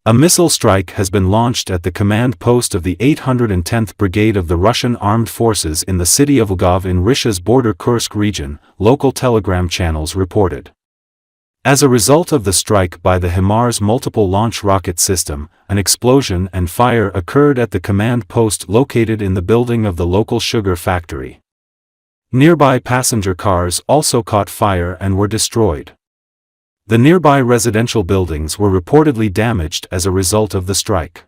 A missile strike has been launched at the command post of the 810th Brigade of the Russian Armed Forces in the city of Lvov in Russia's border Kursk region, local telegram channels reported. As a result of the strike by the HIMARS multiple launch rocket system, an explosion and fire occurred at the command post located in the building of the local sugar factory. Nearby passenger cars also caught fire and were destroyed. The nearby residential buildings were reportedly damaged as a result of the strike.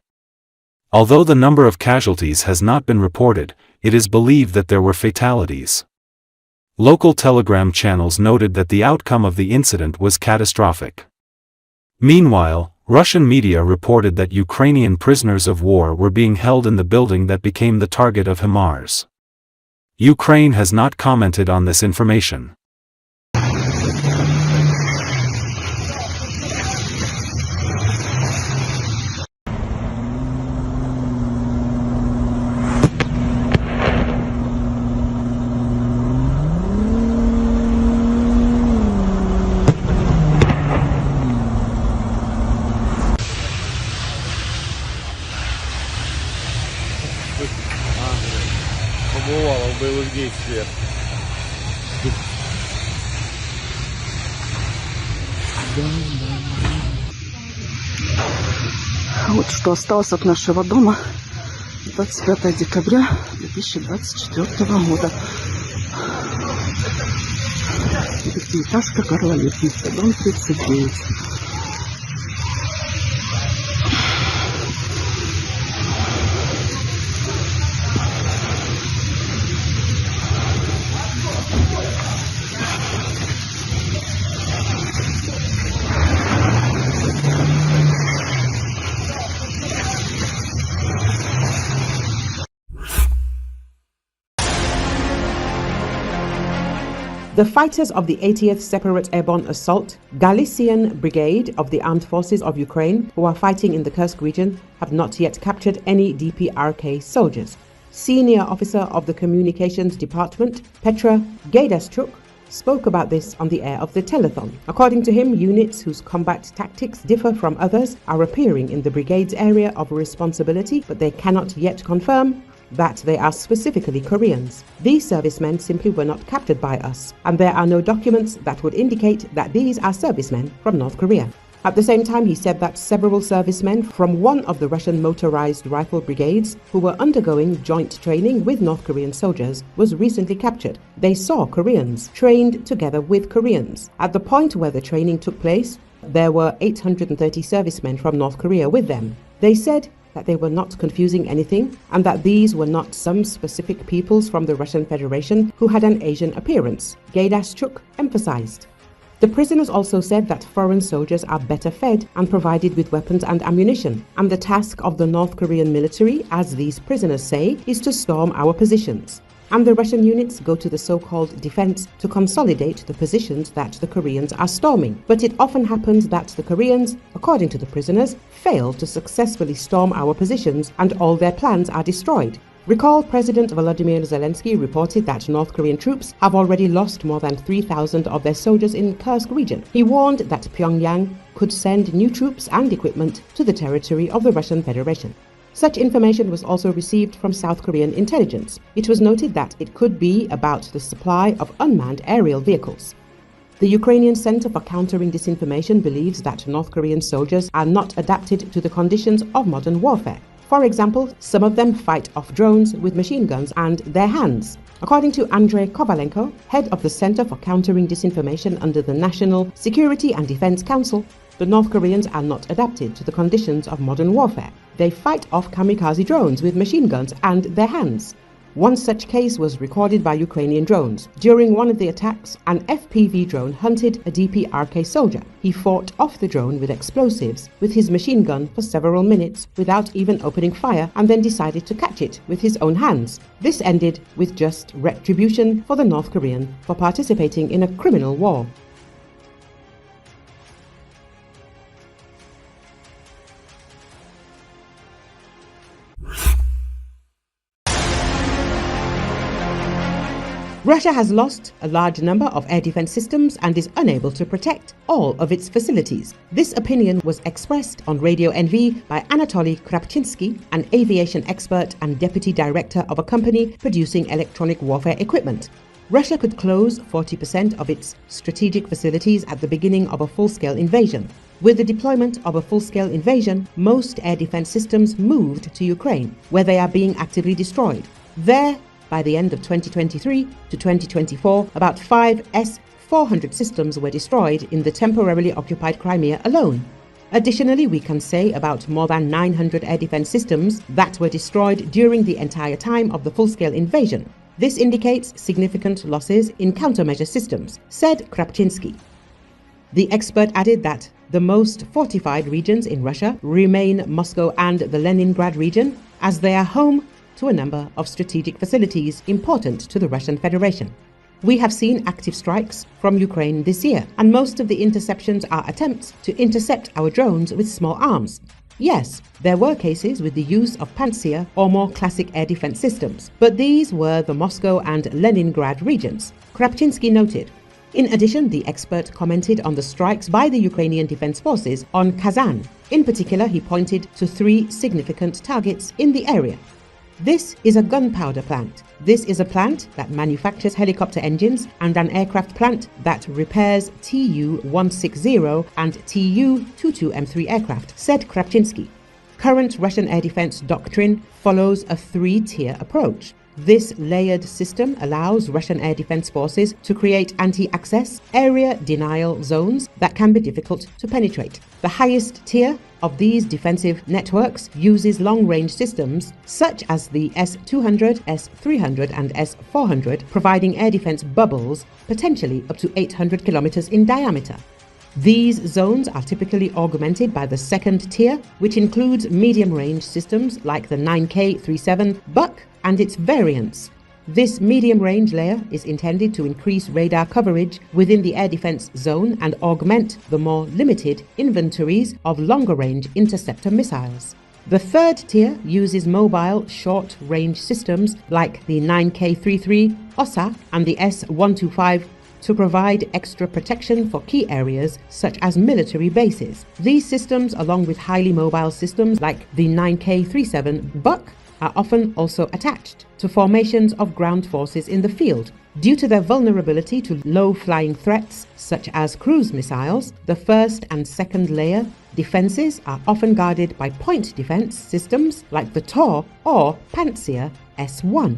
Although the number of casualties has not been reported, it is believed that there were fatalities. Local telegram channels noted that the outcome of the incident was catastrophic. Meanwhile, Russian media reported that Ukrainian prisoners of war were being held in the building that became the target of HIMARS. Ukraine has not commented on this information. Побывала в боевых действиях. Вот что осталось от нашего дома 25 декабря 2024 года. Пятиэтажка, Горлолетница, дом 39. The fighters of the 80th Separate Airborne Assault Galician Brigade of the Armed Forces of Ukraine, who are fighting in the Kursk region, have not yet captured any DPRK soldiers. Senior officer of the Communications Department, Petra Gaidaschuk, spoke about this on the air of the telethon. According to him, units whose combat tactics differ from others are appearing in the brigade's area of responsibility, but they cannot yet confirm that they are specifically Koreans. These servicemen simply were not captured by us, and there are no documents that would indicate that these are servicemen from North Korea. At the same time, he said that several servicemen from one of the Russian motorized rifle brigades who were undergoing joint training with North Korean soldiers was recently captured. They saw Koreans, trained together with Koreans. At the point where the training took place, there were 830 servicemen from North Korea with them. They said that they were not confusing anything and that these were not some specific peoples from the Russian Federation who had an Asian appearance, Gaidaschuk emphasized. The prisoners also said that foreign soldiers are better fed and provided with weapons and ammunition, and the task of the North Korean military, as these prisoners say, is to storm our positions. And the Russian units go to the so-called defense to consolidate the positions that the Koreans are storming. But it often happens that the Koreans, according to the prisoners, fail to successfully storm our positions and all their plans are destroyed. Recall President Volodymyr Zelensky reported that North Korean troops have already lost more than 3,000 of their soldiers in Kursk region. He warned that Pyongyang could send new troops and equipment to the territory of the Russian Federation. Such information was also received from South Korean intelligence. It was noted that it could be about the supply of unmanned aerial vehicles. The Ukrainian Center for Countering Disinformation believes that North Korean soldiers are not adapted to the conditions of modern warfare. For example, some of them fight off drones with machine guns and their hands. According to Andrei Kovalenko, head of the Center for Countering Disinformation under the National Security and Defense Council, the North Koreans are not adapted to the conditions of modern warfare. They fight off kamikaze drones with machine guns and their hands. One such case was recorded by Ukrainian drones. During one of the attacks, an FPV drone hunted a DPRK soldier. He fought off the drone with explosives with his machine gun for several minutes without even opening fire, and then decided to catch it with his own hands. This ended with just retribution for the North Korean for participating in a criminal war. Russia has lost a large number of air defense systems and is unable to protect all of its facilities. This opinion was expressed on Radio NV by Anatoly Krapchinsky, an aviation expert and deputy director of a company producing electronic warfare equipment. Russia could close 40% of its strategic facilities at the beginning of a full-scale invasion. With the deployment of a full-scale invasion, most air defense systems moved to Ukraine, where they are being actively destroyed. There, by the end of 2023 to 2024, about 5 S-400 systems were destroyed in the temporarily occupied Crimea alone. Additionally, we can say about more than 900 air defense systems that were destroyed during the entire time of the full-scale invasion. This indicates significant losses in countermeasure systems, said Krapchinsky. The expert added that the most fortified regions in Russia remain Moscow and the Leningrad region, as they are home to a number of strategic facilities important to the Russian Federation. We have seen active strikes from Ukraine this year, and most of the interceptions are attempts to intercept our drones with small arms. Yes, there were cases with the use of Pantsir or more classic air defense systems, but these were the Moscow and Leningrad regions, Krapchinsky noted. In addition, the expert commented on the strikes by the Ukrainian Defense Forces on Kazan. In particular, he pointed to 3 significant targets in the area. This is a gunpowder plant. This is a plant that manufactures helicopter engines and an aircraft plant that repairs Tu-160 and Tu-22M3 aircraft, said Krapchinsky. Current Russian air defense doctrine follows a 3-tier approach. This layered system allows Russian air defense forces to create anti-access, area denial zones that can be difficult to penetrate. The highest tier of these defensive networks uses long-range systems such as the S-200, S-300 and S-400, providing air defense bubbles potentially up to 800 kilometers in diameter. These zones are typically augmented by the second tier, which includes medium-range systems like the 9K-37 Buck and its variants. This medium-range layer is intended to increase radar coverage within the air defense zone and augment the more limited inventories of longer-range interceptor missiles. The third tier uses mobile short-range systems like the 9K-33 OSA and the S-125 to provide extra protection for key areas such as military bases. These systems, along with highly mobile systems like the 9K-37 Buck, are often also attached to formations of ground forces in the field. Due to their vulnerability to low-flying threats such as cruise missiles, the first and second layer defenses are often guarded by point defense systems like the Tor or Pantsir S-1.